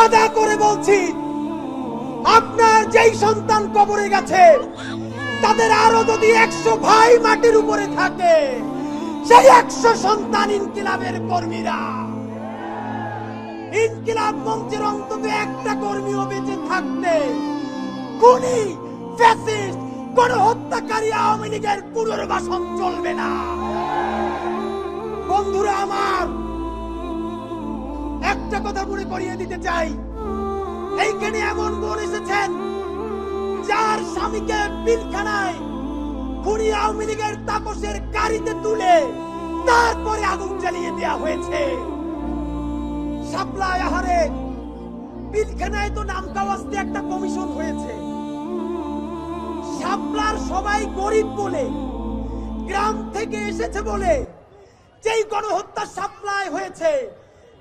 ওয়াদা করে বলছি, আপনার যেই সন্তান কবরে গেছে তাদের আরো যদি 100 ভাই মাটির উপরে থাকে, সেই 100 সন্তান ইনকিলাবের কর্মীরা। ইনকিলাব মঞ্চের অন্তত একটা কর্মীও বেঁচে থাকতে খুনি, ফ্যাসিস্ট, গণহত্যাকারী আওয়ামী লীগের পুনর্বাসন চলবে না। বন্ধুরা আমার, একটা কথা মনে করিয়ে দিতে চাই, এইখানে এমন বোন এসেছেন যার স্বামীকে পিলখানায় খুনি আওয়ামী লীগের তাপসের গাড়িতে তুলে তারপরে আগুন জ্বালিয়ে দেওয়া হয়েছে। শাপলা আহারে পিলখানায় তো নাম কাওয়াজতে একটা কমিশন হয়েছে। শাপলার সবাই গরিব বলে, গ্রাম থেকে এসেছে বলে যেই গণহত্যা শাপলায় হয়েছে,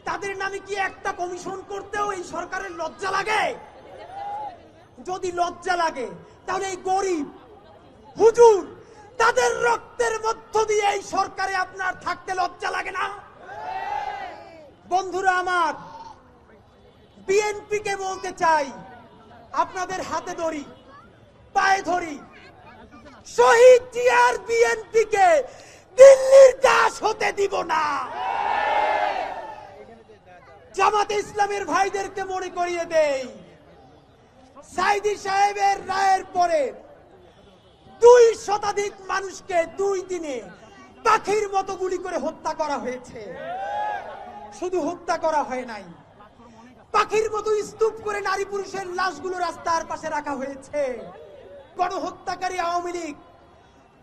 তাদের নামে কি একটা কমিশন করতেও এই সরকারের লজ্জা লাগে? যদি লজ্জা লাগে তাহলে এই গরিব হুজুর তাদের রক্তের মধ্য দিয়ে এই সরকারে আপনার থাকতে লজ্জা লাগে না? বন্ধুরা আমার, বিএনপি কে বলতে চাই, আপনাদের হাতে ধরি, পায়ে ধরি, শহীদ জিয়ার বিএনপি কে দিল্লির দাস হতে দিব না। জামাতে ইসলামের ভাইদেরকে মনে করিয়ে দেই, সাইদি সাহেবের রায়ের পরে 2 শতাধিক মানুষকে 2 দিনে পাখির মতো গুলি করে হত্যা করা হয়েছে। শুধু হত্যা করা হয় নাই, পাখির মতো স্তূপ করে নারী পুরুষের লাশগুলো রাস্তার পাশে রাখা হয়েছে। গণহত্যাকারী আওয়ামী লীগ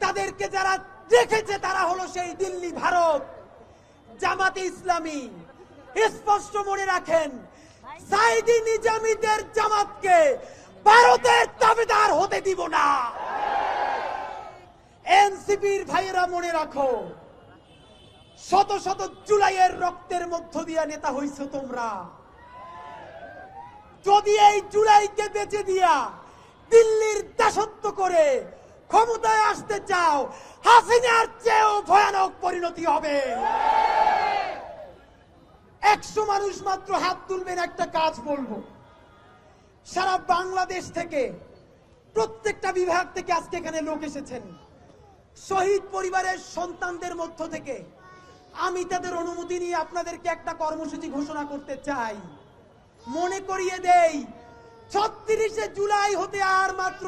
তাদেরকে যারা দেখেছে তারা হলো সেই দিল্লি, ভারত। জামাতে ইসলামী স্পষ্ট মনে রাখেন, সাইদি নিজামীদের জামাতকে ভারতের দাবিদার হতে দিব না। এনসিপির ভাইয়েরা মনে রাখো, শত শত জুলাইয়ের রক্তের মধ্য দিয়ে নেতা হইছো তোমরা। যদি এই জুলাইকে বেঁচে দিয়া দিল্লির দাসত্ব করে ক্ষমতায় আসতে চাও, হাসিনার চেয়েও ভয়ানক পরিণতি হবে। 100 মানুষ মাত্র হাত তুলবেন, একটা কাজ বলবো। সারা বাংলাদেশ থেকে প্রত্যেকটা বিভাগ থেকে আজকে এখানে লোক এসেছেন। শহীদ পরিবারের সন্তানদের মধ্য থেকে আমি তাদের অনুমতি নিয়ে আপনাদেরকে একটা কর্মসূচি ঘোষণা করতে চাই। মনে করিয়ে দেই, 36শে জুলাই হতে আর মাত্র